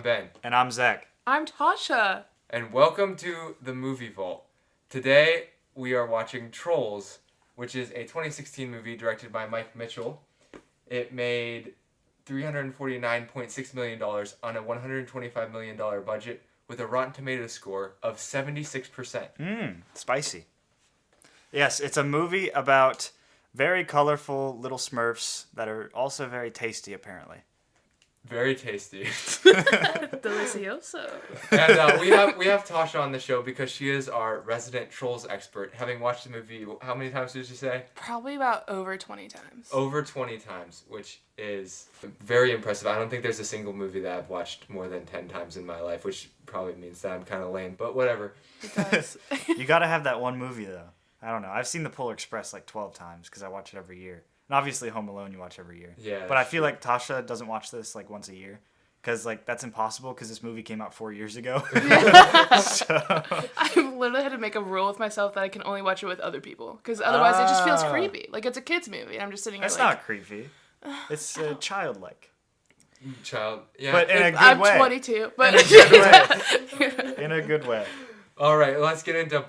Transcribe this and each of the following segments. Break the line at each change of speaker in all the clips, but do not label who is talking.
Ben.
And I'm Zach.
I'm Tasha.
And welcome to the Movie Vault. Today we are watching Trolls, which is a 2016 movie directed by Mike Mitchell. It made $349.6 million on a $125 million budget with a Rotten Tomatoes score of 76%.
Spicy. Yes, it's a movie about very colorful little Smurfs that are also very tasty, apparently.
Very tasty.
Delicioso.
And we have Tasha on the show because she is our resident Trolls expert. Having watched the movie, how many times did you say?
Probably about over 20 times.
Over 20 times, which is very impressive. I don't think there's a single movie that I've watched more than 10 times in my life, which probably means that I'm kind of lame, but whatever.
It does.
You gotta have that one movie, though. I don't know. I've seen The Polar Express like 12 times because I watch it every year. And obviously Home Alone you watch every year.
Yeah.
But I feel like Tasha doesn't watch this like once a year. Because like that's impossible because this movie came out 4 years ago. So.
I've literally had to make a rule with myself that I can only watch it with other people. Because otherwise it just feels creepy. Like it's a kid's movie. And I'm just sitting here
That's
like...
not creepy. It's childlike.
Child, yeah.
But in a good
I'm
way.
22, but...
In a good way.
All right, let's get into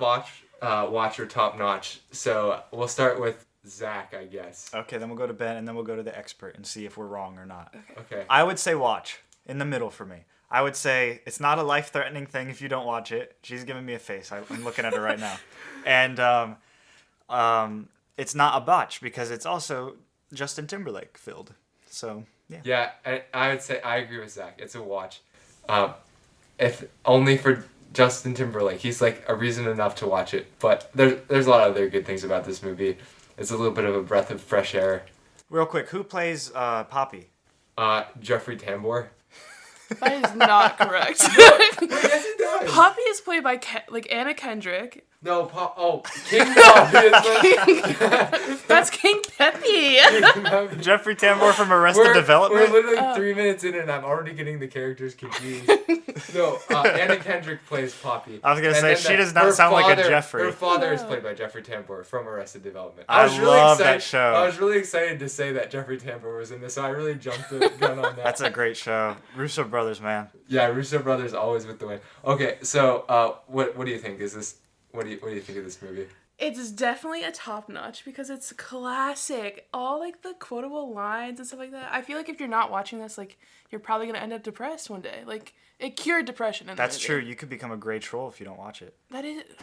Watcher Top Notch. So we'll start with Zach, I guess.
Okay, then we'll go to Ben, and then we'll go to the expert and see if we're wrong or not.
Okay.
I would say watch. In the middle for me. I would say it's not a life-threatening thing if you don't watch it. She's giving me a face. I'm looking at her right now. And it's not a botch because it's also Justin Timberlake filled. So, yeah.
Yeah, I would say I agree with Zach. It's a watch. If only for Justin Timberlake. He's like a reason enough to watch it. But there's a lot of other good things about this movie. It's a little bit of a breath of fresh air.
Real quick, who plays Poppy?
Jeffrey Tambor.
That is not correct.
Yes, it does.
Poppy is played by Anna Kendrick.
No, King Poppy.
That's King Peppy.
Jeffrey Tambor from Arrested Development?
We're literally 3 minutes in and I'm already getting the characters confused. No, Anna Kendrick plays Poppy.
I was going to say, she does not sound like a Jeffrey.
Her father is played by Jeffrey Tambor from Arrested Development.
I love that show.
I was really excited to say that Jeffrey Tambor was in this, so I really jumped the gun on that.
That's a great show. Russo brothers, man.
Yeah, Russo brothers always with the win. Okay, so what do you think? What do you think of this movie?
It's definitely a top notch because it's classic. All like the quotable lines and stuff like that. I feel like if you're not watching this, like you're probably gonna end up depressed one day. Like it cured depression.
That's true. You could become a great troll if you don't watch it.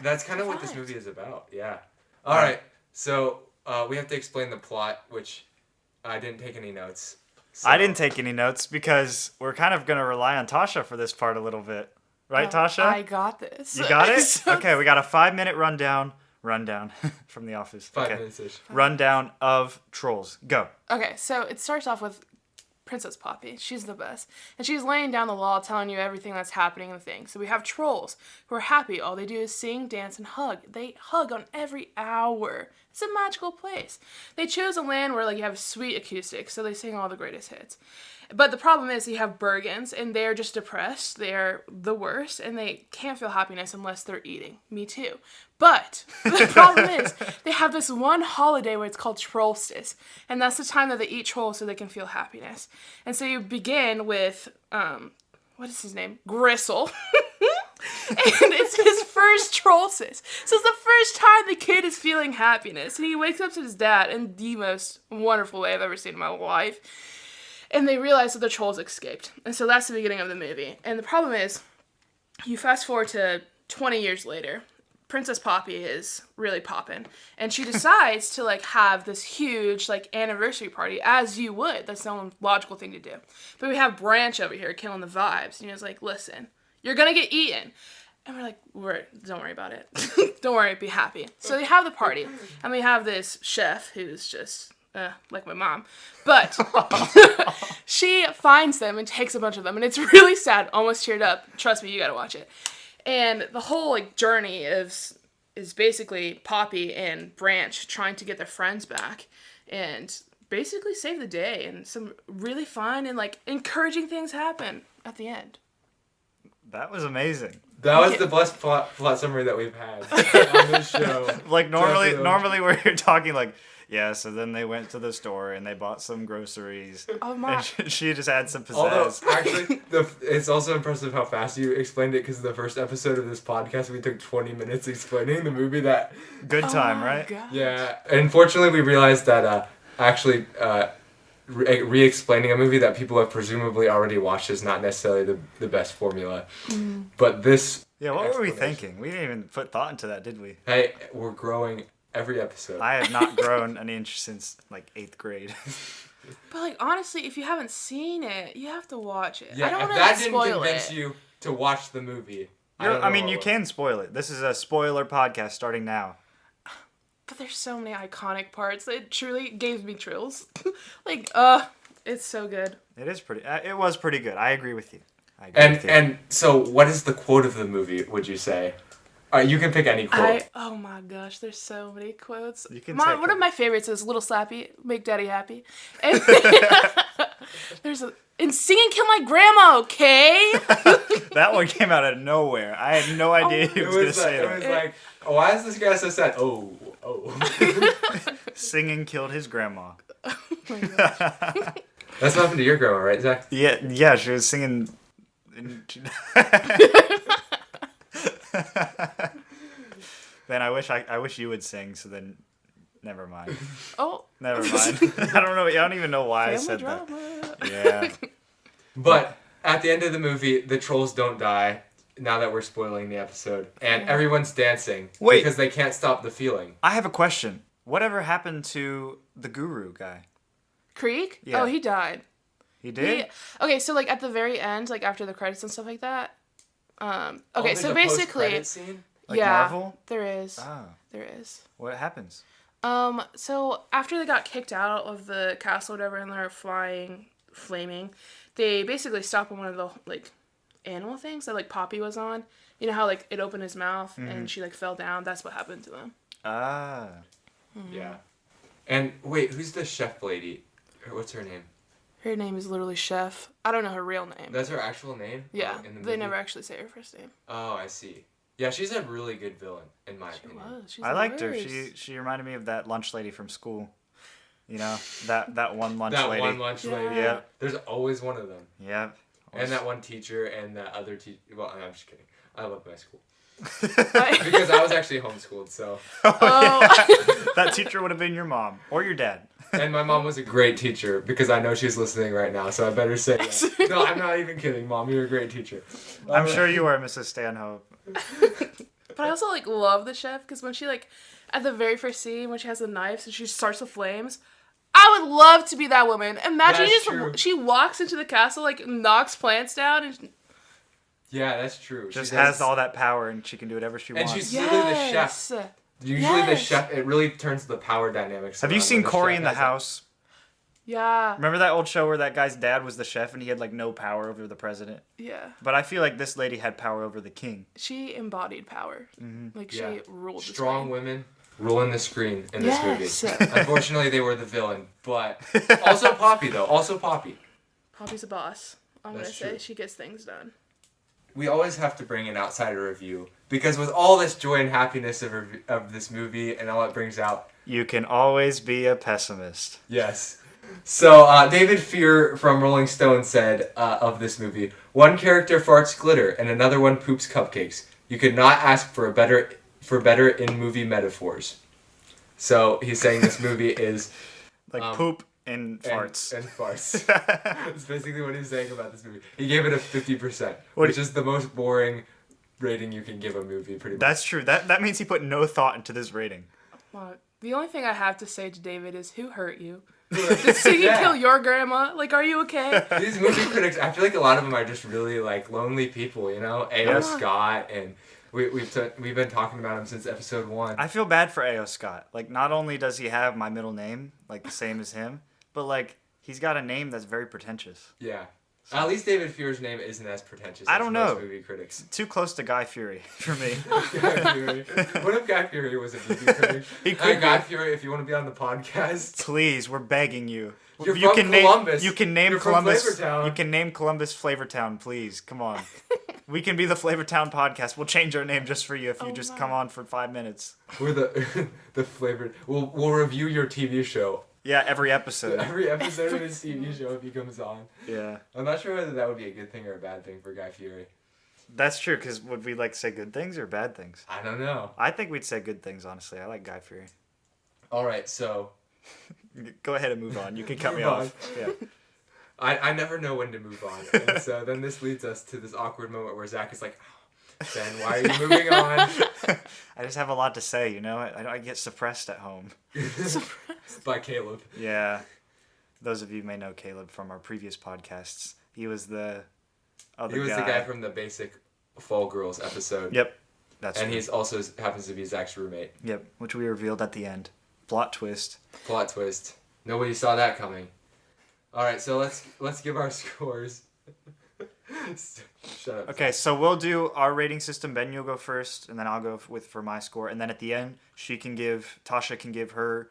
That's kind of what this movie is about. Yeah. All right. So we have to explain the plot, which I didn't take any notes. So.
I didn't take any notes because we're kind of gonna rely on Tasha for this part a little bit. Right, Tasha?
I got this.
You got it? Okay, we got a 5-minute rundown from The Office.
5 minutes-ish.
Rundown of Trolls. Go.
Okay, so it starts off with Princess Poppy. She's the best. And she's laying down the law, telling you everything that's happening in the thing. So we have trolls who are happy. All they do is sing, dance, and hug. They hug on every hour. It's a magical place. They choose a land where like you have sweet acoustics, so they sing all the greatest hits. But the problem is you have Bergens, and they're just depressed. They're the worst, and they can't feel happiness unless they're eating. Me too. But the problem is they have this one holiday where it's called Trollstice, and that's the time that they eat trolls so they can feel happiness. And so you begin with, what is his name? Gristle. And it's his first Trollstice. So it's the first time the kid is feeling happiness. And he wakes up to his dad in the most wonderful way I've ever seen in my life. And they realize that the trolls escaped. And so that's the beginning of the movie. And the problem is, you fast forward to 20 years later, Princess Poppy is really poppin'. And she decides to, like, have this huge, like, anniversary party, as you would. That's the only logical thing to do. But we have Branch over here killing the vibes. And he was like, listen, you're gonna get eaten. And we're like, don't worry about it. Don't worry, be happy. So they have the party. And we have this chef who's just... like my mom. But she finds them and takes a bunch of them. And it's really sad. Almost teared up. Trust me, you gotta watch it. And the whole like journey is basically Poppy and Branch trying to get their friends back and basically save the day. And some really fun and like encouraging things happen at the end.
That was amazing.
That was the best plot summary that we've had on this show.
Like normally where you're talking like, Yeah, so then they went to the store and they bought some groceries.
Oh my!
And she just had some
Although,
pizzazz.
actually, it's also impressive how fast you explained it, because the first episode of this podcast, we took 20 minutes explaining the movie that...
Good time,
Oh my
right?
gosh.
Yeah, unfortunately, we realized that re-explaining a movie that people have presumably already watched is not necessarily the best formula. But this...
Yeah, what were we
explanation-
thinking? We didn't even put thought into that, did we?
Hey, we're growing every episode.
I have not grown an inch since like 8th grade.
But like honestly, if you haven't seen it, you have to watch it.
Yeah,
I don't
if
want
that
to
didn't
spoil
convince
it.
you to watch the movie...
I mean, you can spoil it. This is a spoiler podcast starting now.
But there's so many iconic parts that it truly gave me trills. Like, it's so good.
It is pretty. It was pretty good. I agree with you. I agree with you.
And so, what is the quote of the movie, would you say? You can pick any quote.
Oh my gosh, there's so many quotes.
You can
One
take
of my favorites is "Little Slappy, make Daddy happy." And and sing and kill my grandma, okay?
That one came out of nowhere. I had no idea he was going to say
It
that.
was like, oh, why is this guy so sad? Oh.
Singing killed his grandma.
Oh my gosh.
That's what happened to your grandma, right, Zach?
Yeah, she was singing. Then I wish you would sing. So then, never mind.
Oh,
Never mind. I don't know. I don't even know why I
family
said
drama.
that. Yeah.
But at the end of the movie, the trolls don't die, now that we're spoiling the episode. And everyone's dancing
Wait.
because they can't stop the feeling.
I have a question. Whatever happened to the guru guy?
Creek?
Yeah.
Oh, he died.
He did?
Okay, so like at the very end, like after the credits and stuff like that. Okay,
There's
so
a
basically,
post-credit scene?
Like
yeah,
Marvel?
there is.
Oh.
There is.
What happens?
So after they got kicked out of the castle or whatever and they're flaming, they basically stop on one of the, like, animal things that, like, Poppy was on. You know how, like, it opened his mouth and she, like, fell down? That's what happened to them.
Ah.
Yeah. And wait, who's the chef lady? What's her name?
Her name is literally Chef. I don't know her real name.
That's her actual name?
Yeah,
In the
they
movie?
never actually say her first name.
Oh, I see. Yeah, she's a really good villain, in my
She
opinion.
was. She's
I
the
liked her.
worst.
She reminded me of that lunch lady from school. You know, that one lunch
That
lady.
one lunch lady.
Yeah.
There's always one of them.
Yep.
And that one teacher and that other teacher. Well, I'm just kidding. I love my school.
I-
Because I was actually homeschooled, so.
Oh.
That teacher would have been your mom or your dad.
And my mom was a great teacher, because I know she's listening right now, so I better say that. No, I'm not even kidding, Mom. You're a great teacher.
I'm sure you are, Mrs. Stanhope.
But I also, like, love the chef because when she, like, at the very first scene, when she has the knives and she starts the flames, I would love to be that woman. Imagine
That's true.
she walks into the castle, like, knocks plants down, and
Yeah, that's true. She
Just
does-
has all that power and she can do whatever she
And
wants.
she's literally the chef.
yes.
Usually the
Yes.
chef, it really turns the power dynamics.
Have you
around
seen
when
Cory
chef
in the
has a-
House?
Yeah.
Remember that old show where that guy's dad was the chef and he had like no power over the president?
Yeah.
But I feel like this lady had power over the king.
She embodied power. Like,
Yeah.
she ruled the
Strong
screen.
women ruling the screen in this
Yes.
movie. Unfortunately, they were the villain, but also Poppy though. Also Poppy.
Poppy's a boss. I'm
That's
gonna say
true.
she gets things done.
We always have to bring an outsider review, because with all this joy and happiness of this movie and all it brings out,
You can always be a pessimist.
yes. So David Fear from Rolling Stone said of this movie, "One character farts glitter and another one poops cupcakes. You could not ask for better in movie metaphors." So he's saying this movie is
Like poop and farts.
and farts. That's basically what he's saying about this movie. He gave it a 50%,
What-
which is the most boring rating you can give a movie, pretty much.
That's true. That means he put no thought into this rating.
Well, the only thing I have to say to David is, who hurt you? Did Stingy
Yeah.
kill your grandma? Like, are you okay?
These movie critics, I feel like a lot of them are just really like lonely people, you know? A.O.
Yeah.
Scott, and we've been talking about him since episode 1.
I feel bad for A.O. Scott. Like, not only does he have my middle name, like the same as him, but like he's got a name that's very pretentious.
Yeah. At least David Fear's name isn't as pretentious
I
as
don't
most
know.
movie critics.
Too close to Guy Fury for me.
Guy Fury. What if Guy Fury was a movie critic?
He
Hey,
could
Guy
be.
Fury, if you want to be on the podcast.
Please, we're begging you.
You're
you
from
can
Columbus.
name you can name
You're from
Columbus.
Flavortown.
You can name Columbus Flavortown, please. Come on. We can be the Flavortown podcast. We'll change our name just for you if you just come on for 5 minutes.
We're the the flavored. We'll review your TV show.
Yeah, every episode.
Every episode of his TV show if he comes on.
Yeah.
I'm not sure whether that would be a good thing or a bad thing for Guy Fieri.
That's true, because would we like say good things or bad things?
I don't know.
I think we'd say good things, honestly. I like Guy Fieri.
All right, so
Go ahead and move on. You can cut me
Move
off. Yeah.
I never know when to move on, and so then this leads us to this awkward moment where Zach is like, oh, "Ben, why are you moving on?"
I just have a lot to say, you know? I get suppressed at home.
By Caleb.
Yeah. Those of you may know Caleb from our previous podcasts. He was the other guy.
He was the guy from the basic Fall Girls episode.
Yep. That's
And
right.
he's also happens to be Zach's roommate.
Yep, which we revealed at the end. Plot twist.
Plot twist. Nobody saw that coming. All right, so let's give our scores. Shut up.
Okay, so we'll do our rating system. Ben, you'll go first, and then I'll go for my score. And then at the end, Tasha can give her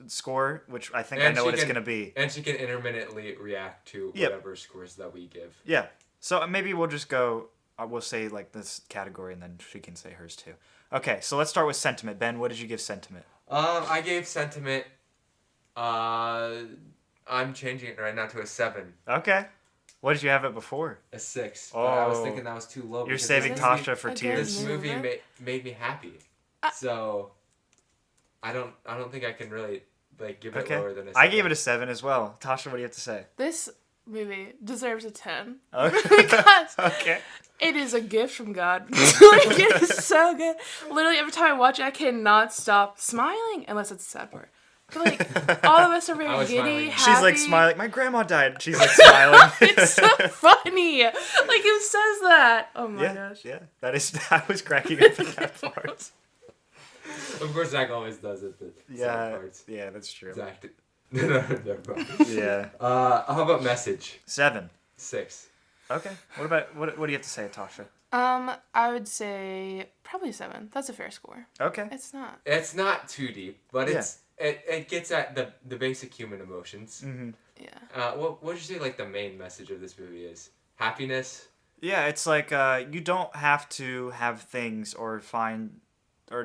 score, which I think I know what it's going to be.
And she can intermittently react to
Yep.
whatever scores that we give.
Yeah. So maybe we'll just go, we'll say like this category, and then she can say hers too. Okay, so let's start with sentiment. Ben, what did you give sentiment?
I gave sentiment. I'm changing it right now to a 7.
Okay. What did you have it before?
A 6. But I was
Oh.
thinking that was too low.
You're
because
saving
this
Tasha for
Again,
tears.
This movie
movie.
made me happy. So I don't think I can really like give it
Okay.
lower than a 7.
I gave it a 7 as well. Tasha, what do you have to say?
This movie deserves a 10.
Okay.
Because
Okay.
it is a gift from God. Like, it is so good. Literally, every time I watch it, I cannot stop smiling, unless it's the sad part. But, like, all of us are
I
very
was
giddy,
smiling.
happy.
She's like smiling. My grandma died. She's like smiling.
It's so funny. Like, who says that? Oh my
yeah,
gosh.
yeah. That is. I was cracking up at that part.
Of course, Zach always does it. The sad
Yeah,
parts.
yeah, that's true.
Zach. No, never mind.
Yeah.
How about message?
7.
6.
Okay. What do you have to say, Tasha?
I would say probably 7. That's a fair score.
Okay.
It's not.
It's not too deep, but
Yeah.
it gets at the basic human emotions.
Mm-hmm.
Yeah.
What would you say like the main message of this movie is? Happiness.
Yeah, it's like you don't have to have things or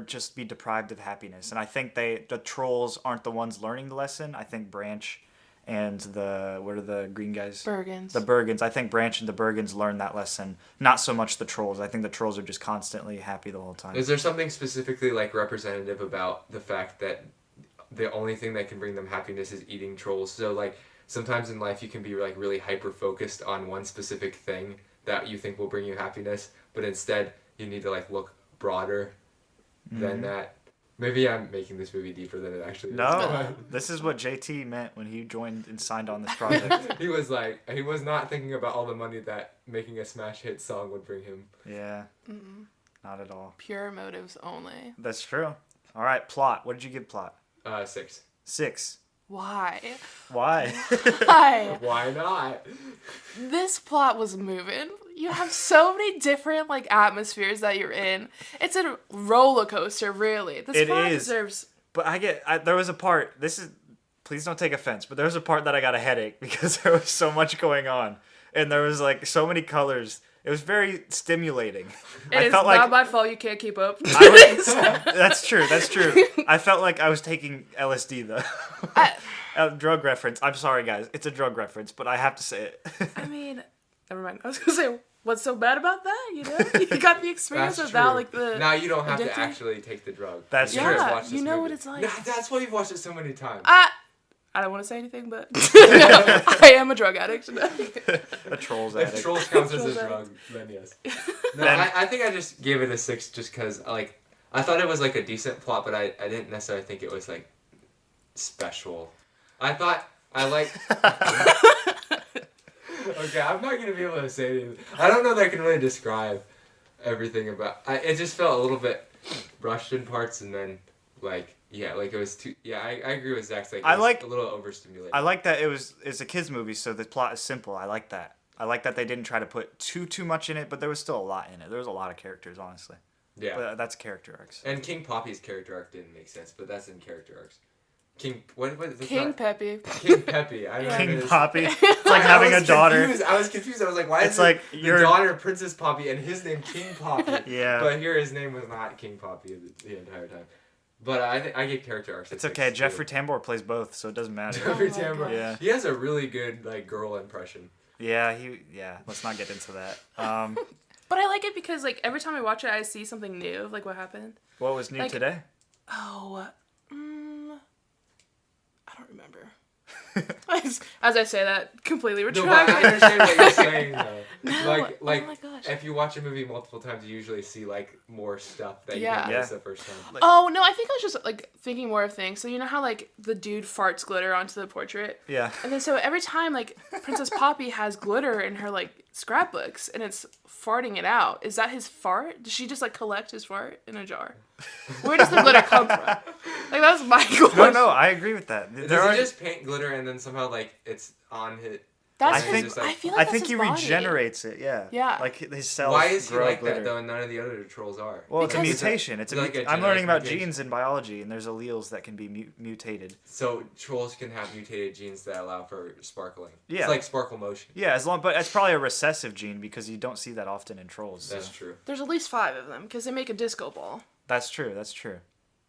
just be deprived of happiness. And I think the trolls aren't the ones learning the lesson. I think Branch and what are the green guys?
Bergens.
The Bergens. I think Branch and the Bergens learned that lesson. Not so much the trolls. I think the trolls are just constantly happy the whole time.
Is there something specifically like representative about the fact that the only thing that can bring them happiness is eating trolls? So like sometimes in life you can be like really hyper focused on one specific thing that you think will bring you happiness, but instead you need to like look broader than that. Maybe I'm making this movie deeper than it actually is.
No, this is what JT meant when he joined and signed on this project.
He was not thinking about all the money that making a smash hit song would bring him.
Yeah, not at all.
Pure motives only.
That's true. All right, plot. What did you give plot?
6.
6.
Why?
Why?
Why?
Why not?
This plot was moving. You have so many different like atmospheres that you're in. It's a roller coaster, really. This
It
plot
is.
deserves.
But there was a part. Please don't take offense, but there was a part that I got a headache because there was so much going on, and there was like so many colors. It was very stimulating.
It's not my fault you can't keep up.
That's true. That's true. I felt like I was taking LSD though. A drug reference. I'm sorry, guys. It's a drug reference, but I have to say it.
I mean, never mind. I was gonna say, what's so bad about that? You know, you got the experience
That's
without
true.
like the.
you don't have
addicting.
to actually take the drug.
That's
You
true.
just
Yeah,
watch this
you know what
movie.
it's like.
Nah, that's why you've watched it so many times.
I don't want to say anything, but I am a drug addict.
A trolls
If
addict.
Trolls counts as a
Trolls
drug, then yes. No,
Then-
I think I just gave it a 6 just because, like, I thought it was, like, a decent plot, but I didn't necessarily think it was, like, special. I thought I like... Okay, I'm not going to be able to say anything. I don't know that I can really describe everything about... it just felt a little bit rushed in parts, and then, like... Yeah, like it was too. Yeah, I agree with Zach's. Like, it was a little overstimulated.
I like that it's a kids movie, so the plot is simple. I like that. I like that they didn't try to put too much in it, but there was still a lot in it. There was a lot of characters, honestly.
Yeah.
But that's character arcs.
And King Poppy's character arc didn't make sense, but that's in character arcs. What is this?
King Peppy.
King Peppy. I don't know.
King Poppy. It's like having a daughter.
I was confused. I was like, why
It's
is
like
the
your
daughter Princess Poppy and his name King Poppy?
Yeah.
But here his name was not King Poppy the entire time. But I get character arcs.
It's okay. Jeffrey Tambor plays both, so it doesn't matter.
Jeffrey
Oh my
Tambor.
gosh.
Yeah.
He has a really good like girl impression.
Yeah, let's not get into that.
But I like it because like every time I watch it, I see something new of like what happened.
What was new
Like-
today?
Oh, I don't remember. As I say that, completely
No,
retract.
but I understand what you're saying though.
No,
Like
oh my gosh.
if you watch a movie multiple times, you usually see like more stuff that you
Yeah.
didn't notice
Yeah.
the first time.
Oh no, I think I was just like thinking more of things. So you know how like the dude farts glitter onto the portrait,
Yeah.
and then so every time like Princess Poppy has glitter in her like scrapbooks and it's farting it out. Is that his fart? Does she just like collect his fart in a jar? Where does the glitter come from? Like that's my question.
No, I agree with that.
Does he just paint glitter and then somehow like it's on his?
That's
I
his,
think-
just, like-
I feel like
I
that's
think
his
he
body.
regenerates it. Yeah.
Yeah.
Like his cells
Why is he
grow
like
glitter.
that though, and none of the other trolls are?
Well, it's a
Because-
mutation. It's a
like a
I'm learning
genetic
about
mutation.
genes in biology, and there's alleles that can be mutated.
So trolls can have mutated genes that allow for sparkling.
Yeah.
It's like sparkle motion.
Yeah, but it's probably a recessive gene because you don't see that often in trolls. So.
That's true.
There's at least 5 of them because they make a disco ball.
That's true.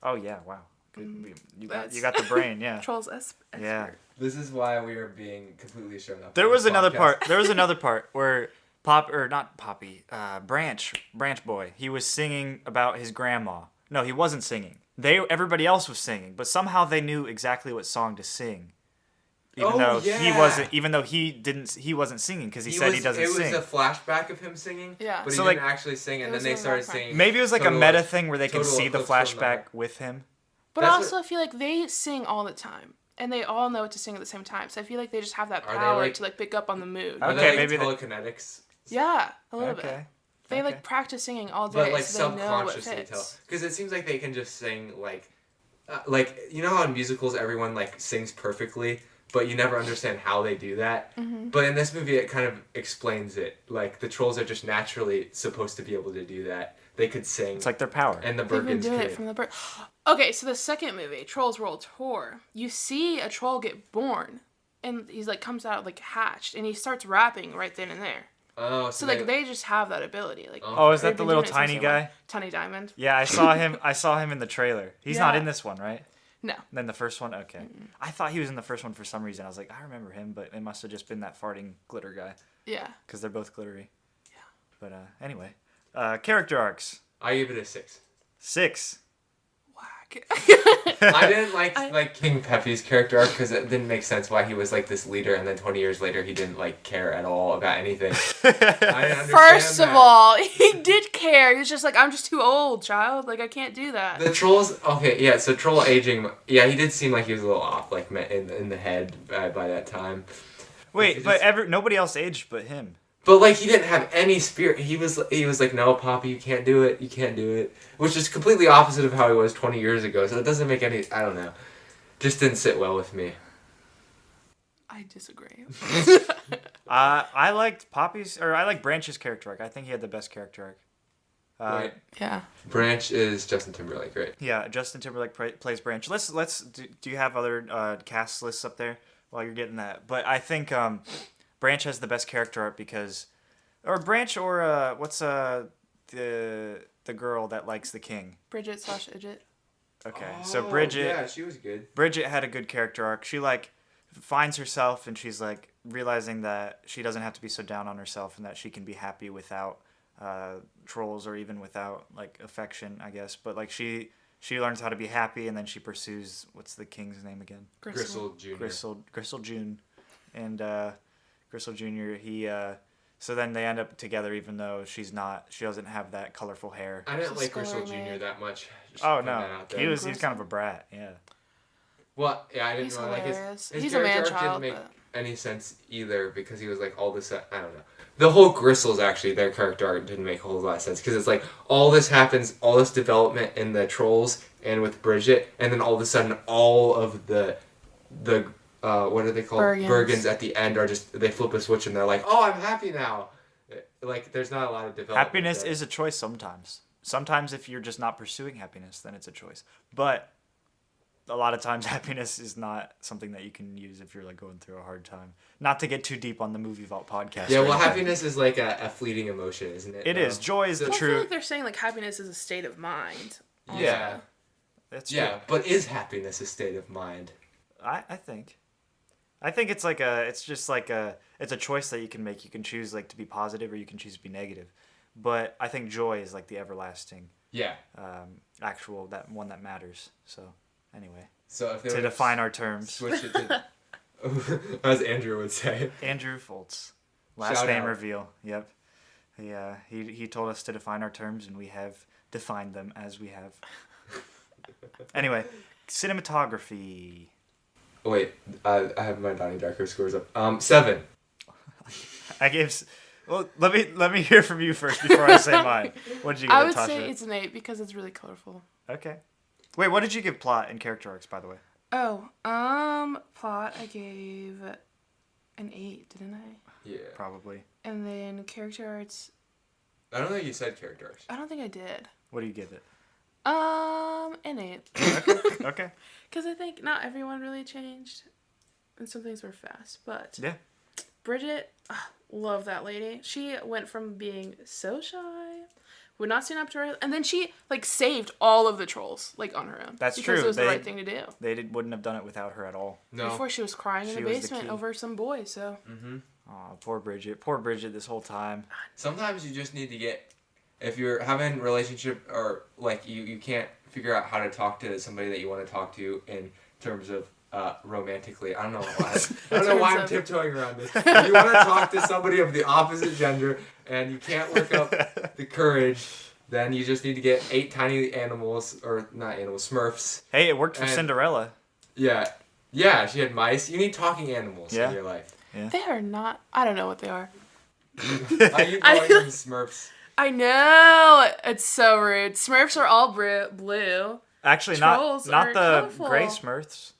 Oh yeah, wow. Good. You
That's-
got the brain, yeah.
Trolls expert.
Yeah.
This is why we are being completely shown up.
There
on
was
this
another
podcast.
part. There was another part where Branch Boy. He was singing about his grandma. No, he wasn't singing. Everybody else was singing, but somehow they knew exactly what song to sing. Even though he wasn't singing because he said he doesn't sing.
It was a flashback of him singing.
Yeah.
But he
So,
didn't
like,
actually sing, and
it
then
was
they
in the
started
background.
singing.
Maybe it was like
Total-
a meta thing where they could
Total
see the
Eclipse from
flashback with him.
But
That's
also, I feel like they sing all the time, and they all know what to sing at the same time. So I feel like they just have that
Are they,
power
like-
to like pick up on the mood.
Are
Okay,
they, like,
maybe
telekinetics.
Yeah, a little bit.
Okay.
They
Okay.
like practice singing all day,
But like
so they know what
subconsciously tell,
fits.
because it seems like they can just sing like you know how in musicals everyone like sings perfectly, but you never understand how they do that.
Mm-hmm.
But in this movie, it kind of explains it. Like the trolls are just naturally supposed to be able to do that. They could sing,
It's like their power.
and the
They've been
Bergens
doing
could.
it from the birth. Okay, so the second movie, Trolls World Tour, you see a troll get born, and he's like comes out like hatched, and he starts rapping right then and there.
Oh,
So like they just have that ability. Like
Oh, is
they've
that the
been
little
doing it since
tiny
they
guy?
were Tiny Diamond.
Yeah, I saw him. I saw him in the trailer. He's not
Yeah.
in this one, right?
No.
Then the first one, okay. I thought he was in the first one for some reason. I was like, I remember him, but it must have just been that farting glitter guy
Yeah.
because they're both glittery.
Yeah.
But anyway, character arcs.
I give it a 6.
6.
Whack.
I didn't like King Peppy's character arc because it didn't make sense why he was like this leader, and then 20 years later he didn't like care at all about anything. I didn't understand
First of
that.
all, he did care. He was just like, I'm just too old, child. Like I can't do that.
The trolls, okay, yeah. So troll aging, yeah, he did seem like he was a little off, like in the head by that time.
Wait,
He
but
just-
nobody else aged but him.
But like he didn't have any spirit. He was like, no, Poppy, you can't do it. You can't do it. Which is completely opposite of how he was 20 years ago. So it doesn't make any. I don't know. Just didn't sit well with me.
I disagree.
I liked I like Branch's character arc. I think he had the best character arc.
Right.
Yeah.
Branch is Justin Timberlake, right?
Yeah, Justin Timberlake plays Branch. Let's do you have other cast lists up there while you're getting that? But I think Branch has the best character arc because, or Branch or what's the girl that likes the king?
Bridget/Idget.
Okay, so
Oh,
Bridget.
Yeah, she was good.
Bridget had a good character arc. She like finds herself and she's like realizing that she doesn't have to be so down on herself and that she can be happy without trolls or even without like affection, I guess. But like she learns how to be happy and then she pursues what's the king's name again?
Gristle Jr.
Gristle June, and Gristle Jr. He so then they end up together even though she doesn't have that colorful hair.
I didn't
She's
like Gristle
scoring
Jr.
me.
that much. Just
Oh
putting
no,
that out there.
he was kind of a brat. Yeah.
Well, yeah, I didn't
He's
know like
hilarious.
his
He's a
character arc
man-child,
didn't make
but-
any sense either because he was like all this. I don't know. The whole Gristles actually, their character arc didn't make a whole lot of sense because it's like all this happens, all this development in the trolls and with Bridget, and then all of a sudden all of the what are they called?
Bergens.
At the end are just they flip a switch and they're like, oh, I'm happy now. Like there's not a lot of development.
Happiness
there.
is a choice sometimes. Sometimes if you're just not pursuing happiness, then it's a choice. But a lot of times happiness is not something that you can use if you're like going through a hard time. Not to get too deep on the Movie Vault podcast.
Yeah,
or
well,
anything.
happiness is like a fleeting emotion, isn't it?
It is. Joy is the
I feel
true.
like they're saying like happiness is a state of mind. Also.
Yeah.
That's true.
Yeah, but is happiness a state of mind?
I think. I think it's like it's a choice that you can make. You can choose like to be positive or you can choose to be negative. But I think joy is like the everlasting,
Yeah.
actual that one that matters. So anyway,
So if they
to
were
define our terms,
switch it to, as Andrew would say.
Andrew Foltz, last
Shout
name
out.
reveal. Yep. He told us to define our terms and we have defined them as we have. Anyway, cinematography.
Oh, wait, I have my Donnie Darko scores up. 7.
I gave. Well, let me hear from you first before I say mine. What did you give
I
it,
would
Tasha?
say it's an 8 because it's really colorful.
Okay. Wait, what did you give plot and character arcs, by the way?
Oh, plot I gave an 8, didn't I?
Yeah.
Probably.
And then character arts,
I don't think you said character arcs.
I don't think I did.
What do you give it?
An 8.
Okay.
Because I think not everyone really changed, and some things were fast. But
Yeah.
Bridget, love that lady. She went from being so shy, would not stand up to her, and then she like saved all of the trolls like on her own.
That's
because
true.
it was the
They-
right thing to do.
They wouldn't have done it without her at all.
No.
Before she was crying in
She
the
was the
basement
key.
over some boy. So
Mm-hmm.
Oh, poor Bridget. Poor Bridget this whole time.
Sometimes you just need to get, if you're having a relationship or like you can't figure out how to talk to somebody that you want to talk to in terms of romantically. I don't know why. I don't know why I'm tiptoeing around this. If you want to talk to somebody of the opposite gender and you can't work up the courage, then you just need to get 8 tiny animals, or not animals, Smurfs.
Hey, it worked for
And-
Cinderella.
Yeah. Yeah, she had mice. You need talking animals
Yeah.
in your life.
they are not. I don't know what they are.
I keep calling them Smurfs.
I know it's so rude. Smurfs are all blue.
Actually,
Trolls
not
are
the
colorful.
Gray Smurfs.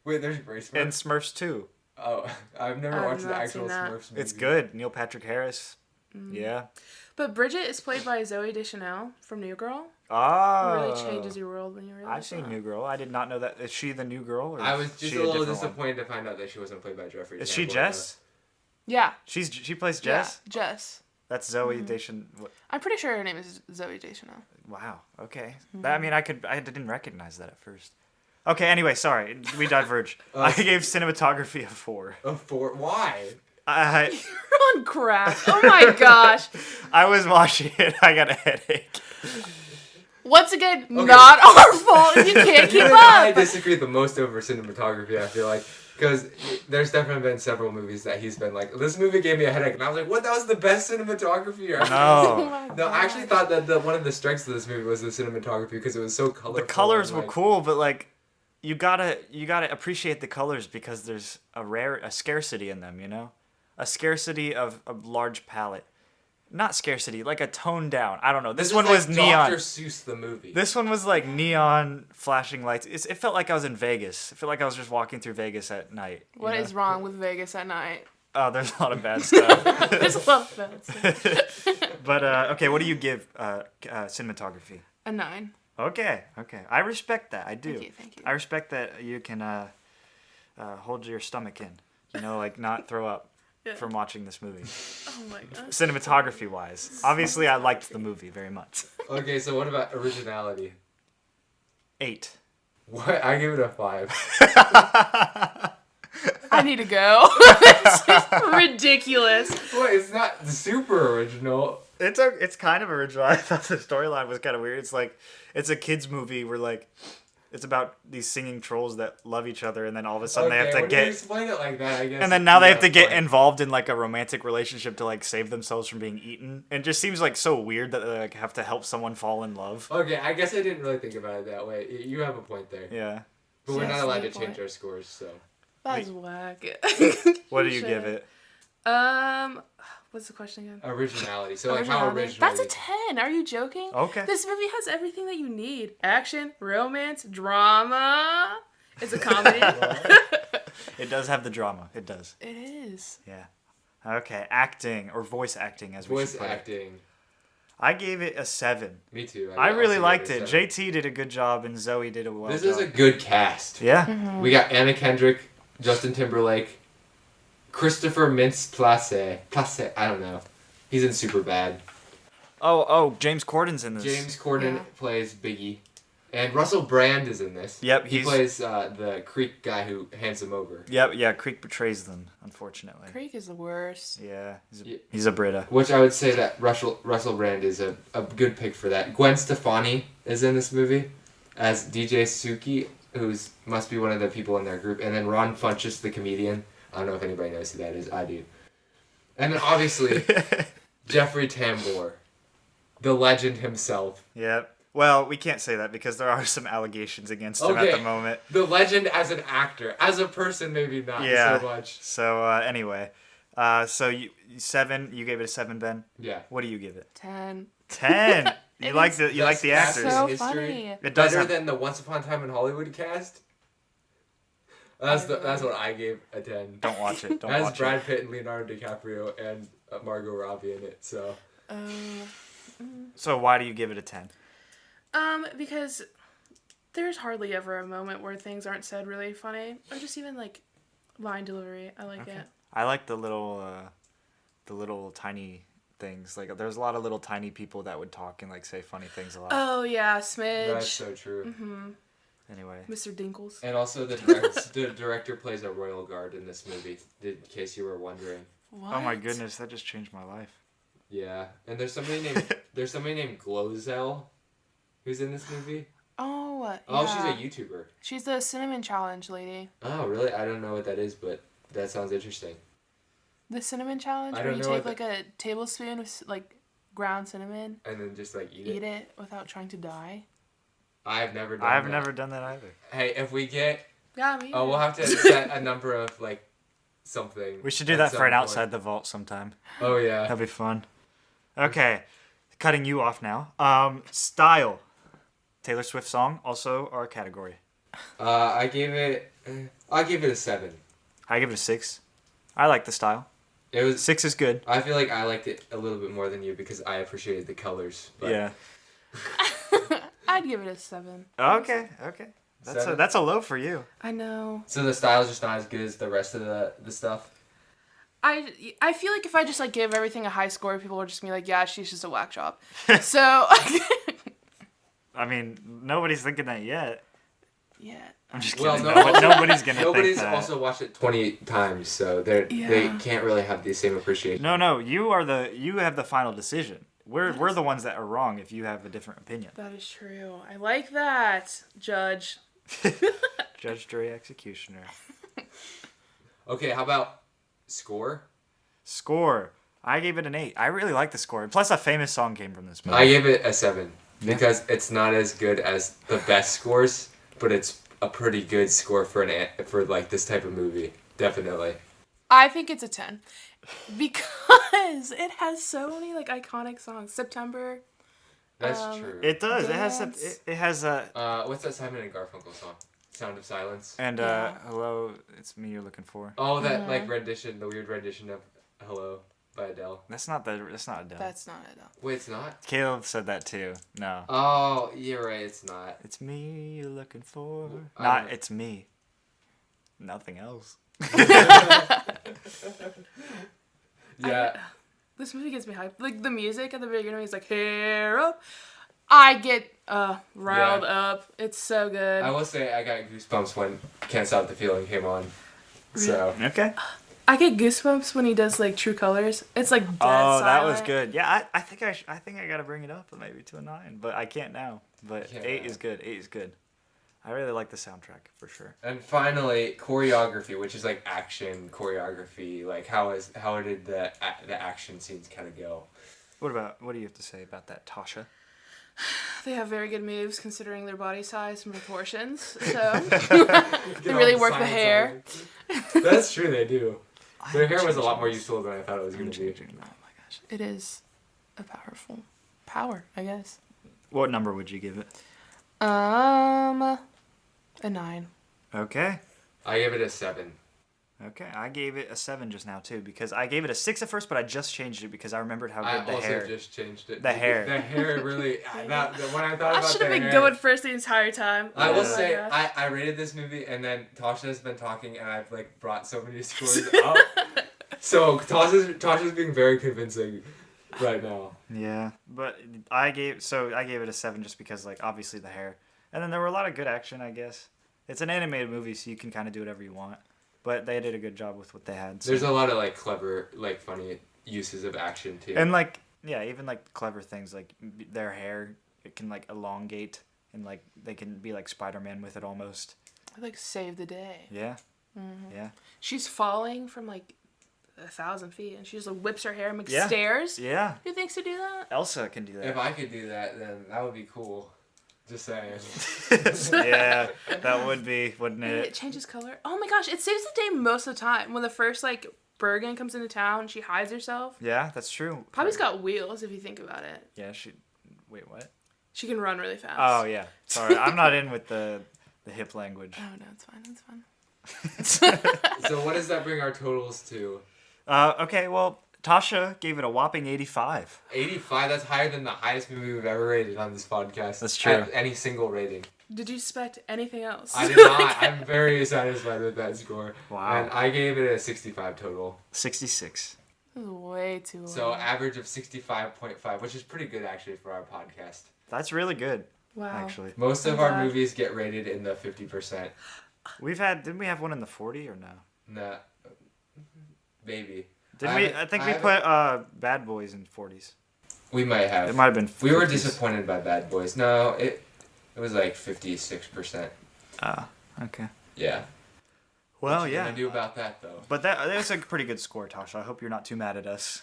Wait, there's Gray Smurfs?
And Smurfs 2.
Oh, I've never
I've
watched the
not
actual
seen that.
Smurfs movie.
It's good. Neil Patrick Harris. Yeah.
But Bridget is played by Zoe Deschanel from New Girl.
Oh.
It really changes your world when you realize
I've seen
that.
New Girl. I did not know that. Is she the new girl? Or
I was
is
just
she
a little
different one?
disappointed to find out that she wasn't played by Jeffrey.
Is she
Tambor.
Jess?
Yeah.
She plays Jess?
Yeah, Jess.
That's Zoe Deschanel.
I'm pretty sure her name is Zoe Deschanel.
Wow. Okay. That, I mean, I didn't recognize that at first. Okay. Anyway, sorry, we diverge. I gave cinematography a 4.
A 4? Why?
I
You're on crack. Oh my gosh.
I was watching it. I got a headache.
Once again, not our fault if you can't keep
You and I
up.
disagree the most over cinematography, I feel like. Because there's definitely been several movies that he's been like, this movie gave me a headache. And I was like, what? That was the best cinematography I've
Oh
No.
my
No, I actually
gosh.
thought that one of the strengths of this movie was the cinematography because it was so colorful.
The colors
and,
were
like,
cool, but like, you gotta appreciate the colors because there's a scarcity in them. You know, a scarcity of a large palette. Not scarcity, like a tone down. I don't know. This
is
one
like
was neon.
Dr. Seuss the movie.
This one was like neon flashing lights. It felt like I was in Vegas. It felt like I was just walking through Vegas at night.
What is wrong with Vegas at night?
Oh, there's a lot of bad stuff.
There's a lot of bad stuff.
But okay, what do you give cinematography?
A 9.
Okay. I respect that. I do.
Thank you.
I respect that you can hold your stomach in. You know, like not throw up
Yeah.
from watching this movie.
Oh my gosh.
Cinematography wise, obviously, I liked the movie very much.
Okay, so what about originality?
8.
What? I give it a 5.
I need to go. This is ridiculous.
What? It's not super original.
It's kind of original. I thought the storyline was kind of weird. It's like it's a kids movie where like it's about these singing trolls that love each other, and then all of a sudden they have to
when you
get.
explain it like that, I guess.
And then now they have to
yeah,
get
fine.
involved in like a romantic relationship to like save themselves from being eaten. And it just seems like so weird that they like have to help someone fall in love.
Okay, I guess I didn't really think about it that way. You have a point there.
Yeah.
But we're
Yes,
not allowed to
good
change
point.
our scores, so.
That's whack.
What do you give it?
What's the question again?
Originality. So, like, how
Originality.
original.
That's a
you-
10. Are you joking?
Okay.
This movie has everything that you need. Action, romance, drama. It's a comedy.
It does have the drama. It does.
It is.
Yeah. Okay. Acting or voice acting as we
Voice
should put it.
acting.
I gave it a 7.
Me too.
I really
also
liked
gave
it.
a 7.
JT did a good job, and Zoe did a well
This
job.
is a good cast.
Yeah.
We got Anna Kendrick, Justin Timberlake, Christopher Mintz-Plasse. I don't know. He's in Superbad.
Oh, James Corden's in this.
James Corden plays Biggie. And Russell Brand is in this.
Yep,
he plays the Creek guy who hands him over.
Yep, yeah, Creek betrays them, unfortunately.
Creek is the worst.
Yeah, he's a Brita.
Which I would say that Russell Brand is a good pick for that. Gwen Stefani is in this movie as DJ Suki, who must be one of the people in their group. And then Ron Funches, the comedian. I don't know if anybody knows who that is. I do. And then obviously, Jeffrey Tambor, the legend himself.
Yep. Well, we can't say that because there are some allegations against him at the moment.
The legend as an actor. As a person, maybe not so much.
So, anyway. So, you 7, you gave it a 7, Ben?
Yeah.
What do you give it?
10.
10! You like the actors.
So
history.
funny.
It does
Better than the Once Upon a Time in Hollywood cast? That's what I gave a 10.
Don't watch it. Don't
It has
watch
Brad
it.
Pitt and Leonardo DiCaprio and Margot Robbie in it, so...
So, why do you give it a 10?
Because there's hardly ever a moment where things aren't said really funny, or just even like line delivery. I like it.
I like the little tiny things. Like, there's a lot of little tiny people that would talk and like say funny things a lot.
Oh yeah, Smidge.
That's so true.
Mm-hmm.
Anyway.
Mr. Dinkles.
And also the director plays a royal guard in this movie, in case you were wondering.
What?
Oh my goodness, that just changed my life.
Yeah, and there's somebody named Glozell, who's in this movie.
Oh, yeah.
Oh, she's a YouTuber.
She's the cinnamon challenge lady.
Oh, really? I don't know what that is, but that sounds interesting.
The cinnamon challenge,
I
where
don't
you
know
take
what
like a tablespoon of like ground cinnamon,
And then just like eat
eat
it.
it without trying to die.
I've never done
I've
that.
never done that either.
Hey, if we get...
Yeah, me.
Oh, we'll have to set a number of like something.
We should do
at
that for
some
an
point.
Outside the Vault sometime.
Oh, yeah.
That'd be fun. Okay, cutting you off now. Style. Taylor Swift song, also our category.
I gave it a 7.
I give it a 6. I like the style.
It was
6 is good.
I feel like I liked it a little bit more than you because I appreciated the colors. But
Yeah.
I'd give it a 7.
Okay.
Seven?
That's a low for you.
I know.
So the style's just not as good as the rest of the stuff.
I feel like if I just like give everything a high score, people will just be like, yeah, she's just a whack job. So.
I mean, nobody's thinking that yet.
Yeah.
I'm just
Well,
kidding.
no,
Nobody's gonna think
Nobody's
that.
also watched it 20 times, so they can't really have the same appreciation.
No, you have the final decision. We're the ones that are wrong if you have a different opinion.
That is true. I like that, Judge.
Judge, jury, executioner.
Okay, how about score?
Score. I gave it an 8. I really like the score. Plus, a famous song came from this movie.
I gave it a 7 because it's not as good as the best scores, but it's a pretty good score for like this type of movie. Definitely.
I think it's a 10 because it has so many like iconic songs. September.
That's true.
It does.
Dance.
It has a.
What's that Simon and Garfunkel song? Sound of Silence.
And
Yeah.
hello, it's me you're looking for.
Oh, that like rendition, the weird rendition of Hello by Adele.
That's not Adele.
That's not it.
Wait, it's not?
Caleb said that too. No.
Oh, you're right, it's not.
It's me you're looking for.
I
Not
don't-
it's me. Nothing else.
Yeah.
This movie gets me hyped. Like the music at the beginning is like hair up. I get riled up. It's so good.
I will say I got goosebumps when Can't Stop the Feeling came on. So,
Okay.
I get goosebumps when he does like True Colors. It's like dead
Oh, that was
silent.
good. Yeah, I think I gotta bring it up maybe to a 9, but I can't now. But
Yeah.
8 is good. 8 is good. I really like the soundtrack for sure.
and finally, choreography, which is like action choreography. Like how did the action scenes kind of go?
What do you have to say about that, Tasha?
They have very good moves considering their body size and proportions. So they really work the hair.
That's true, they do. Their hair was a lot more useful than I thought it was going to be.
Oh my gosh, it is a powerful power, I guess.
What number would you give it?
A 9.
Okay.
I give it a 7.
Okay, I gave it a 7 just now too because I gave it a 6 at first, but I just changed it because I remembered how good the hair.
I also just changed it.
The hair.
The hair really. When I thought
I
about
should have
the
been
hair,
going first the entire time.
I will
Oh my
say
gosh.
I rated this movie and then Tasha has been talking and I've like brought so many scores up. So Tasha's being very convincing right now.
Yeah, but I gave it a 7 just because like obviously the hair, and then there were a lot of good action. I guess it's an animated movie, so you can kind of do whatever you want. But they did a good job with what they had. So.
There's a lot of like clever, like funny uses of action too.
And like even like clever things like their hair, it can like elongate and like they can be like Spider-Man with it almost.
Like save the day.
Yeah.
Mm-hmm.
Yeah.
She's falling from like 1,000 feet and she just like whips her hair and makes
Yeah.
stairs.
Yeah.
Who thinks to do that?
Elsa can do that.
If I could do that, then that would be cool. Just saying.
Yeah, that would be, wouldn't
And it
it?
changes color. Oh my gosh, it saves the day most of the time. When the first like Bergen comes into town, she hides herself.
Yeah, that's true.
Poppy's got wheels if you think about it.
Yeah, wait, what?
She can run really fast.
Oh yeah. Sorry, I'm not in with the hip language.
Oh no, it's fine.
So what does that bring our totals to?
Okay, well, Tasha gave it a whopping 85.
85. That's higher than the highest movie we've ever rated on this podcast.
That's true.
At any single rating.
Did you expect anything else?
I did not. I'm very satisfied with that score.
Wow.
And I gave it a 65 total.
66.
This is way too low.
So average of 65.5, which is pretty good actually for our podcast.
That's really good,
wow.
actually.
Most of
I'm
our
glad.
movies get rated in the 50%.
Didn't we have one in the 40 or no?
Nah, maybe.
I think we put Bad Boys in 40s.
We might have.
It might have been 50s.
We were disappointed by Bad Boys. No, it was like 56%.
Ah, okay.
Yeah.
Well,
What you
yeah.
gonna do about that though?
But that's a pretty good score, Tasha. I hope you're not too mad at us.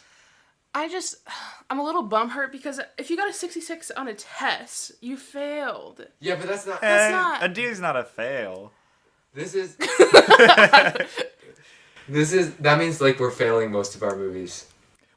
I'm a little bum hurt because if you got a 66 on a test, you failed.
Yeah, but that's not.
That's not-
A D's not a fail.
This is. That means like we're failing most of our movies.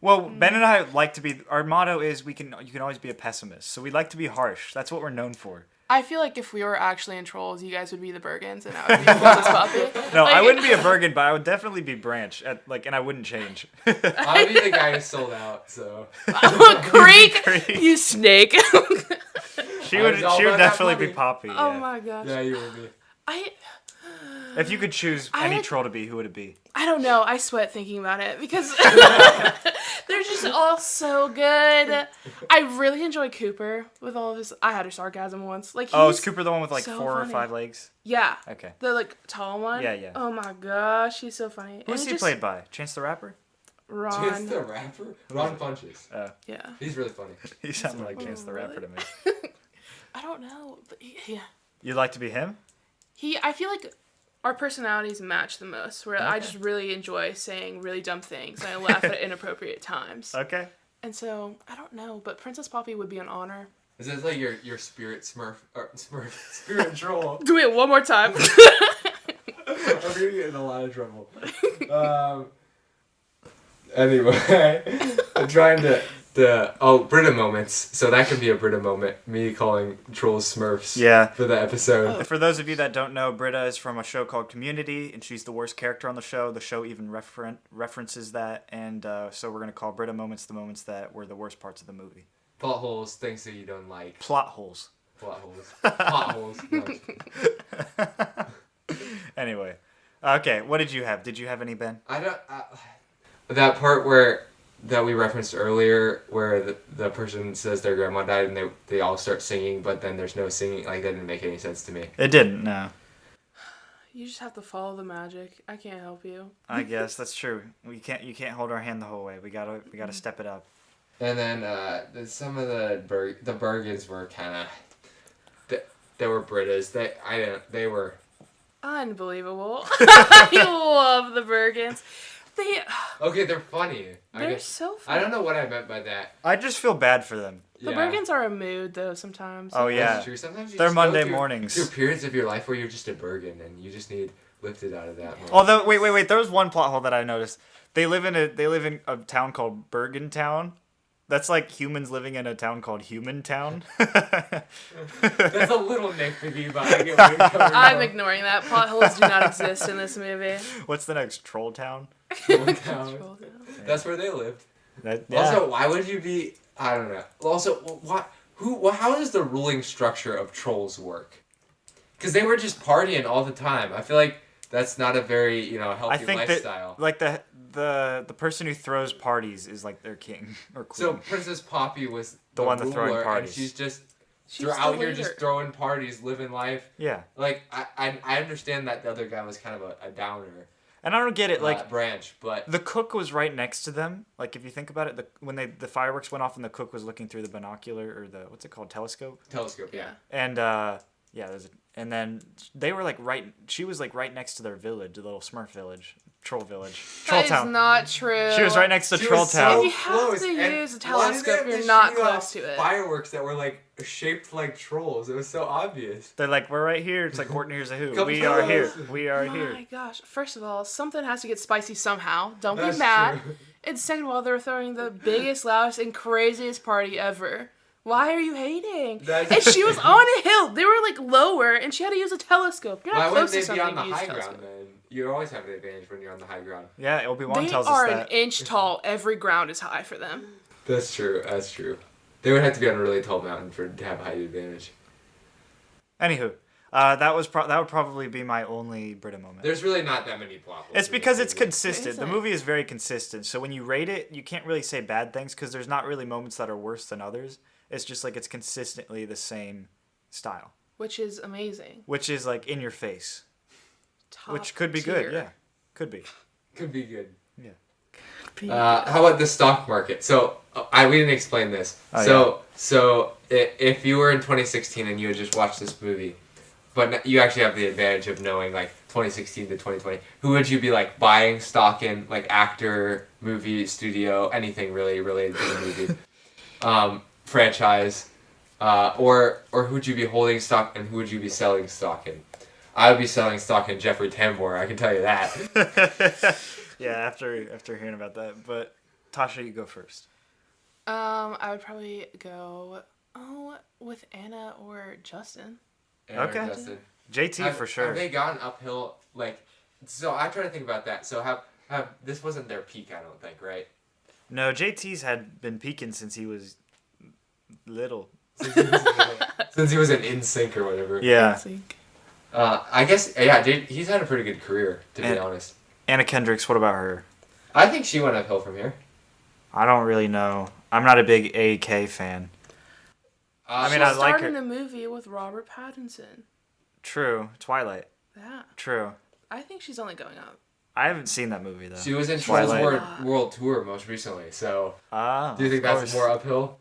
Well, Ben and I like to be. Our motto is you can always be a pessimist. So we like to be harsh. That's what we're known for.
I feel like if we were actually in Trolls, you guys would be the Bergens and I would be Princess Poppy.
No,
Like-
I wouldn't be a Bergen, but I would definitely be Branch. And I wouldn't change.
I'll be the guy who sold out. So.
Creek,
Creek.
you snake.
She
I
would.
was all
She would
about that
definitely be
money.
Poppy.
Oh
Yeah.
my gosh.
Yeah, you will be.
If you could choose any troll to be, who would it be?
I don't know. I sweat thinking about it because they're just all so good. I really enjoy Cooper with all of his. I had a sarcasm once. Like,
Oh, is
he's-
Cooper the one with like
so
4 or
funny.
5 legs?
Yeah,
Okay.
the like tall one.
Yeah, yeah.
Oh my gosh, he's so funny.
Who's
And
he
just-
played by? Chance the Rapper?
Ron.
Chance the Rapper? Ron Funches.
Yeah.
He's really funny.
He sounded like Chance the
really?
Rapper to me.
I don't know, but yeah.
You'd like to be him?
I feel like our personalities match the most. Where I
Okay.
just really enjoy saying really dumb things and I laugh at inappropriate times.
Okay.
And so I don't know, but Princess Poppy would be an honor.
Is this like your spirit Smurf or spirit troll?
Do it one more time.
I'm gonna get in a lot of trouble. Anyway, I'm trying to Brita moments. So that could be a Brita moment. Me calling trolls Smurfs.
Yeah.
For the episode.
For those of you that don't know, Britta is from a show called Community, and she's the worst character on the show. The show even references that, and so we're going to call Britta moments the moments that were the worst parts of the movie.
Plot holes, things that you don't like.
Plot holes.
Plot holes. Plot holes. No.
Anyway. Okay, what did you have? Did you have any, Ben?
I don't. That part that we referenced earlier, where the person says their grandma died and they all start singing, but then there's no singing. Like, that didn't make any sense to me.
It didn't, no.
You just have to follow the magic. I can't help you.
I guess that's true. You can't hold our hand the whole way. We gotta step it up.
And then some of the Bergens were kind of. They were Britas. They were.
Unbelievable. I love the Bergens.
Okay, they're funny.
They're so funny.
I don't know what I meant by that.
I just feel bad for them.
The Bergens are a mood, though, sometimes.
Oh, yeah.
That's true. Sometimes you
They're
just go
Monday
through-
mornings.
through periods of your life where you're just a Bergen and you just need lifted out of that. moment.
Although, wait. There was one plot hole that I noticed. They live in a town called Bergen Town. That's like humans living in a town called Human Town.
That's a little nitpicky, but I get where you're coming
I'm
from.
ignoring that. Plot holes do not exist in this movie.
What's the next? Troll Town?
Troll Town.
Troll down.
That's where they lived.
Yeah.
Also, why would you be? I don't know. Also, how does the ruling structure of trolls work? Because they were just partying all the time. I feel like that's not a very healthy
I think
lifestyle.
that like the person who throws parties is like their king or queen.
So Princess Poppy was
The one
ruler,
throwing parties.
and she's just
She's
out
the
here
leader.
just throwing parties, living life.
Yeah.
Like I understand that the other guy was kind of a downer
And I don't get it. Like
branch, but
the cook was right next to them. Like if you think about it, when the fireworks went off and the cook was looking through the binocular or the what's it called, telescope.
telescope, yeah.
And and then they were like she was like right next to their village, the little Smurf village, Troll Village, Troll
That is
Town.
not true.
She was right next to
She
Troll
was
Town.
If you have
close,
to
and
use a
why did they
telescope,
have
you're
to
not
shoot off
close to it.
Fireworks that were like shaped like trolls. It was so obvious.
They're like, we're right here. It's like Horton Hears a Who.
Come
We are here.
close.
We are
My
here.
gosh. First of all, something has to get spicy somehow. Don't
That's
be mad.
true.
And second of all, they're throwing the biggest, loudest, and craziest party ever. Why are you hating?
That's-
And she was on a hill. They were like lower, and she had to use a telescope. You're
Why
not
wouldn't
close to
they be
something
on the
to use
high
a telescope.
ground then? You always have the advantage when you're on the high ground.
Yeah, Obi-Wan
They
tells us
are
that.
an inch tall. Every ground is high for them.
That's true. That's true. They would have to be on a really tall mountain to have height advantage.
Anywho, that would probably be my only Brita moment.
There's really not that many plot holes.
It's
in
because
this
it's
movie.
consistent. The movie is very consistent. So when you rate it, you can't really say bad things because there's not really moments that are worse than others. It's just like it's consistently the same style,
Which is amazing.
which is like in your face,
Top
which could be
tier.
good. Yeah, could be.
Could be good.
Yeah.
How about the stock market? So we didn't explain this.
Oh,
So if you were in 2016 and you had just watched this movie, but you actually have the advantage of knowing like 2016 to 2020, who would you be like buying stock in, like actor, movie, studio, anything really related to the movie, franchise, or who would you be holding stock and who would you be selling stock in? I would be selling stock in Jeffrey Tambor. I can tell you that.
Yeah, after hearing about that. But Tasha, you go first.
I would probably go with Anna or Justin.
Okay.
Justin.
JT for sure.
Have they gone uphill? Like, so I try to think about that. So have this wasn't their peak, I don't think, right?
No, JT's had been peaking since he was little.
Since he was an NSYNC or whatever.
Yeah.
I guess he's had a pretty good career, to be
And-
honest.
Anna Kendricks, what about her?
I think she went uphill from here.
I don't really know. I'm not a big AK fan. I mean,
She
I like
starred
her.
in a movie with Robert Pattinson.
True. Twilight.
Yeah.
True.
I think she's only going up.
I haven't seen that movie though.
She was in Trolls
Twilight.
World Tour most recently. So
Ah.
do you think
of
that's
course.
more uphill?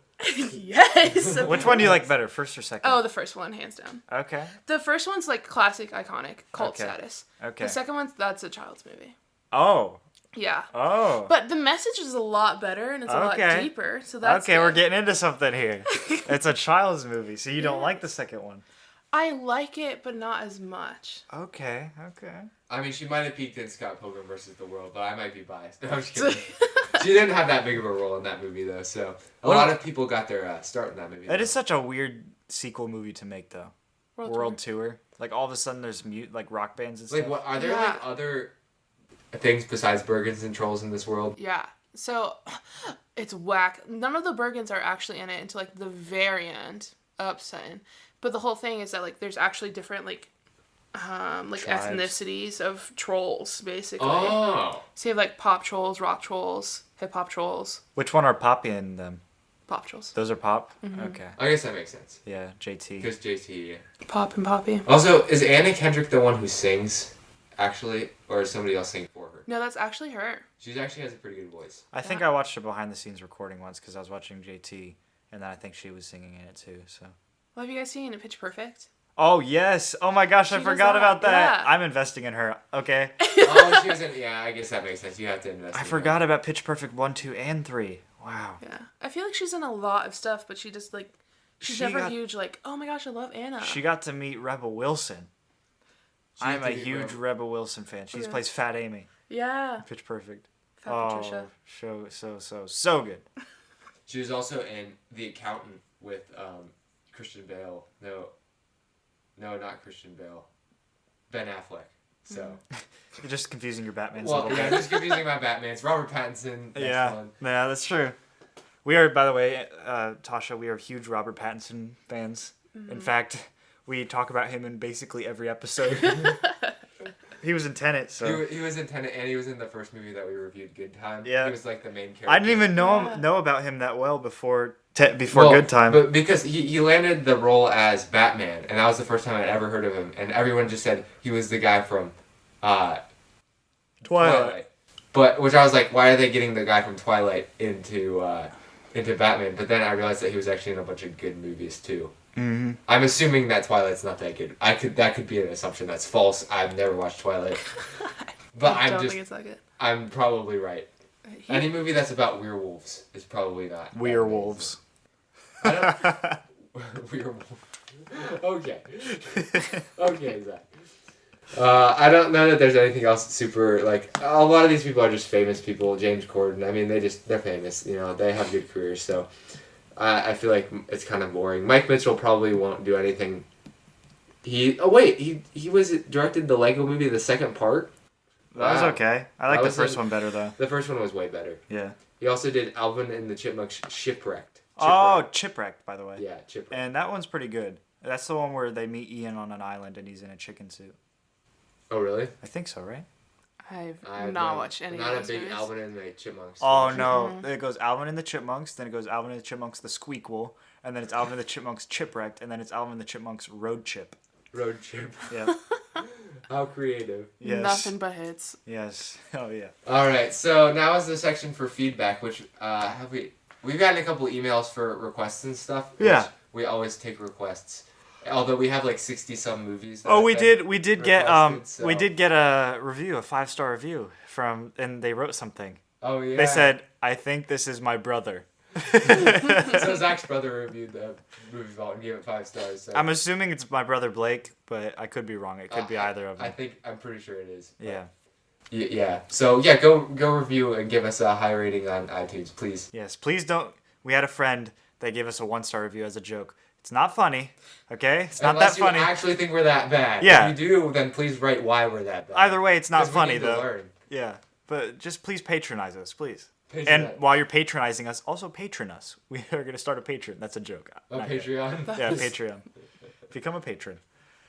Yes.
Which one do you like better, first or second?
Oh, the first one, hands down.
Okay.
The first one's like classic, iconic, cult
Okay.
status.
Okay.
The second one's that's a child's movie.
Oh.
Yeah.
Oh.
But the message is a lot better and it's a lot
Okay.
deeper. So that's
Okay, we're
good.
getting into something here. It's a child's movie, so you don't like the second one.
I like it, but not as much.
Okay. Okay.
I mean, she might have peaked in Scott Pilgrim versus the World, but I might be biased. No, I'm just kidding. She didn't have that big of a role in that movie, though, so a lot of people got their start in that movie.
That is such a weird sequel movie to make, though. World Tour. Like all of a sudden, there's like rock bands and stuff.
Like, what are there
Yeah.
like other things besides Bergens and Trolls in this world?
Yeah. So it's whack. None of the Bergens are actually in it until like the very end. Upsetting. But the whole thing is that like there's actually different like
Tribes.
ethnicities of trolls basically.
Oh,
So you have like pop trolls, rock trolls, hip hop trolls,
Which one are Poppy in them?
pop trolls.
Those are Pop?
Mm-hmm.
Okay.
I guess that makes sense.
Yeah, JT.
Because JT. Yeah.
Pop and Poppy.
Also, is Anna Kendrick the one who sings, actually, or is somebody else singing for her?
No, that's actually her.
She actually has a pretty good voice.
I think I watched a behind the scenes recording once because I was watching JT, and then I think she was singing in it too. So.
Well, have you guys seen Pitch Perfect?
Oh yes! Oh my gosh,
She
I
does
forgot
that,
about that.
yeah.
I'm investing in her. Okay.
Oh, she was in. Yeah, I guess that makes sense. You have to invest.
I
in
forgot about Pitch Perfect 1, 2, and 3. Wow.
Yeah. I feel like she's in a lot of stuff, but she just like she's
She
never
got-
huge like, oh my gosh, I love Anna.
She got to meet Rebel Wilson.
She
I'm
got
a
to meet
huge Rebel Wilson fan. She
Yeah.
plays Fat Amy.
Yeah.
Pitch Perfect.
Fat
Oh,
Patricia.
so good.
She was also in The Accountant with Christian Bale. No, not Christian Bale. Ben Affleck. So.
You're just confusing your Batmans a
Well,
little
yeah,
bit.
I'm just confusing my Batmans. Robert Pattinson. Next
Yeah,
one.
yeah, that's true. We are, by the way, Tasha, we are huge Robert Pattinson fans. In fact, we talk about him in basically every episode. He was in Tenet, so...
He was in Tenet, and he was in the first movie that we reviewed, Good Time.
Yeah.
He was like the main character.
I didn't even know about him that well before Good Time.
But because he landed the role as Batman, and that was the first time I'd ever heard of him, and everyone just said he was the guy from Twilight. But which I was like, why are they getting the guy from Twilight into Batman? But then I realized that he was actually in a bunch of good movies too.
Mm-hmm.
I'm assuming that Twilight's not that good. That could be an assumption that's false. I've never watched Twilight, but
I don't think it's that good.
I'm probably right. Any movie that's about werewolves is probably not.
Werewolves.
Werewolves. Okay. Okay, Zach. I don't know that there's anything else super, like, a lot of these people are just famous people. James Corden, I mean, they're famous, you know, they have good careers, so I feel like it's kind of boring. Mike Mitchell probably won't do anything. He was directed the Lego movie, the second part.
That was okay. I like the first
like,
one better, though.
The first one was way better.
Yeah.
He also did Alvin and the Chipmunks Shipwrecked.
Oh, Chipwrecked, by the way.
Yeah, Chipwrecked.
And that one's pretty good. That's the one where they meet Ian on an island and he's in a chicken suit.
Oh, really?
I think so, right?
I've not watched any of those
Not a big
movies.
Alvin and the Chipmunks.
Oh, no. It goes Alvin and the Chipmunks, then it goes Alvin and the Chipmunks the Squeakquel, and then it's Alvin and the Chipmunks Chipwrecked, and then it's Alvin and the Chipmunks Road Chip.
Road Chip.
Yeah.
How creative.
Yes.
Nothing but hits.
Yes. Oh, yeah.
All right, so now is the section for feedback, which we've gotten a couple emails for requests and stuff.
Yeah.
We always take requests. Although we have like 60-some movies.
Oh, we did get
so.
we did get a review, a 5-star review and they wrote something.
Oh yeah.
They said, "I think this is my brother."
So Zach's brother reviewed the movie Vault and gave it 5 stars. So.
I'm assuming it's my brother Blake, but I could be wrong. It could be either of them.
I'm pretty sure it is.
Yeah.
Yeah. So yeah, go review and give us a high rating on iTunes, please.
Yes, please don't. We had a friend that gave us a 1-star review as a joke. It's not funny, okay? It's not
Unless
that funny.
you actually think we're that bad.
Yeah.
If you do, then please write why we're that bad.
Either way, it's not
'Cause we
funny
need to
though.
learn.
Yeah, but just please patronize us, please.
Patronize.
And while you're patronizing us, also patron us. We are going to start a Patreon. That's a joke.
A
Not yet.
Patreon.
Yeah, Patreon. Become a patron.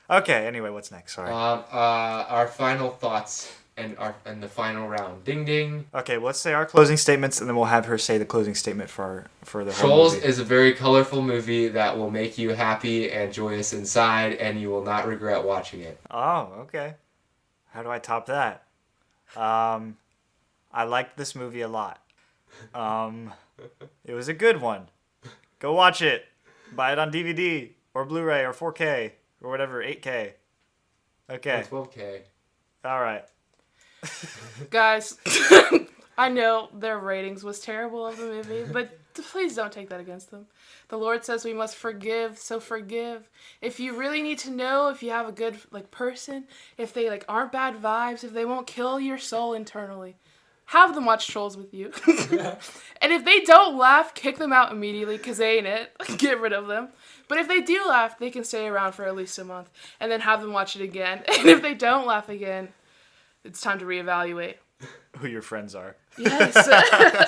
Okay. Anyway, what's next? Sorry.
Our final thoughts and the final round. Ding ding.
Okay, let's say our closing statements, and then we'll have her say the closing statement for the whole
Trolls
movie.
is a very colorful movie that will make you happy and joyous inside, and you will not regret watching it.
Oh, okay. How do I top that? I liked this movie a lot. It was a good one. Go watch it. Buy it on DVD or Blu-ray or 4K or whatever, 8K. Okay.
Or 12K.
All right.
Guys, I know their ratings was terrible of the movie, but please don't take that against them. The Lord says we must forgive, so forgive. If you really need to know if you have a good person, if they aren't bad vibes, if they won't kill your soul internally, have them watch Trolls with you. And if they don't laugh, kick them out immediately because they ain't it. Get rid of them. But if they do laugh, they can stay around for at least a month and then have them watch it again. And if they don't laugh again, it's time to reevaluate.
Who your friends are.
Yes.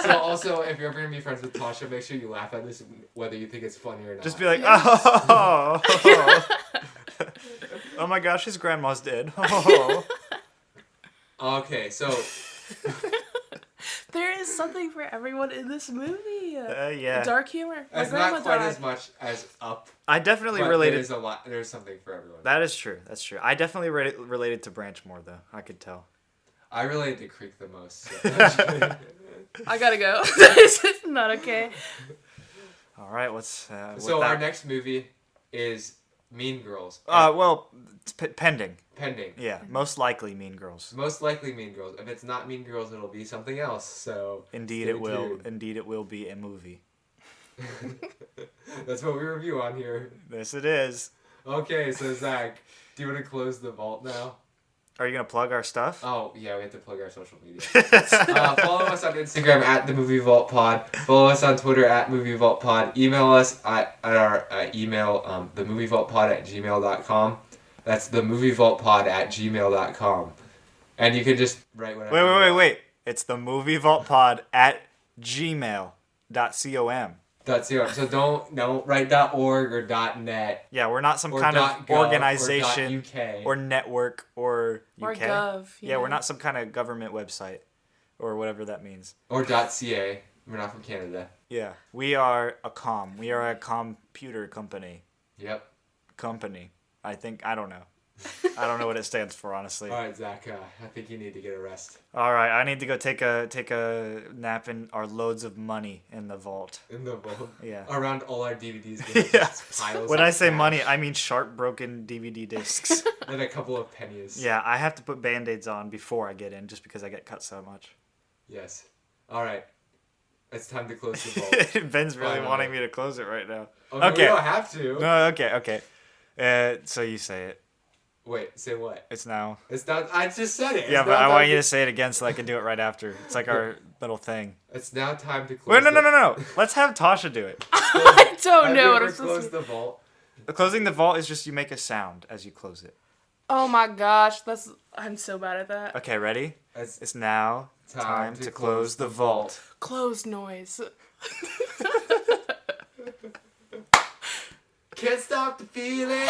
So also, if you're ever going to be friends with Tasha, make sure you laugh at this whether you think it's funny or not.
Just be like,
Yes.
oh, oh my gosh, his grandma's dead. Oh.
Okay, so...
There is something for everyone in this movie.
Yeah.
Dark humor. My
It's
grandma
not quite
died.
as much as Up.
I definitely
But
related.
there's a lot. There's something for everyone.
That is true. That's true. I definitely related to Branch more, though. I could tell.
I related to Creek the most. So.
I gotta go. This is not okay.
All right, what's
So our next movie is Mean Girls.
Well, it's pending.
Pending.
Yeah, most likely Mean Girls.
Most likely Mean Girls. If it's not Mean Girls, it'll be something else. So
Indeed,
stay
it will.
tuned.
Indeed, it will be a movie.
That's what we review on here.
Yes, it is.
Okay, so Zach, do you want to close the vault now?
Are you gonna plug our stuff?
Oh, yeah, we have to plug our social media. Follow us on Instagram at the Movie Vault Pod. Follow us on Twitter at Movie Vault Pod. Email us at our email, themovievaultpod@gmail.com. That's themovievaultpod@gmail.com. And you can just write whatever.
Wait. It's the Movie Vault Pod at gmail.com.
So don't write .org or .net.
Yeah, we're not some
Or
kind of
.gov
organization
or .uk.
or network or
Or
UK.
Gov.
Yeah, we're not some kind of government website or whatever that means.
Or .ca. We're not from Canada.
Yeah, we are a We are a computer company.
Yep.
I don't know. I don't know what it stands for, honestly.
All right, Zach. I think you need to get a rest.
All right, I need to go take a nap in our loads of money in the vault.
In the vault.
Yeah.
Around all our DVDs.
Yeah.
Piles
When
of
I say
cash.
money, I mean sharp broken DVD discs.
And a couple of pennies.
Yeah, I have to put Band-Aids on before I get in just because I get cut so much.
Yes. All right. It's time to close the vault.
Ben's really
Finally.
wanting me to close it right now.
Oh, no,
Okay.
you don't have to.
No, okay. So you say it.
Wait, say what?
It's now.
It's not. I just said it.
Yeah,
It's
but
now
I want
time
you to say it again so I can do it right after. It's like our little thing.
It's now time to close.
Wait, no. Let's have Tasha do it.
I don't
Have
know
you
what
ever
I'm supposed
closed
to.
the vault?
Closing the vault is just you make a sound as you close it.
Oh my gosh, I'm so bad at that.
Okay, ready?
It's
It's now time to close the vault.
Closed noise.
Can't stop the feeling.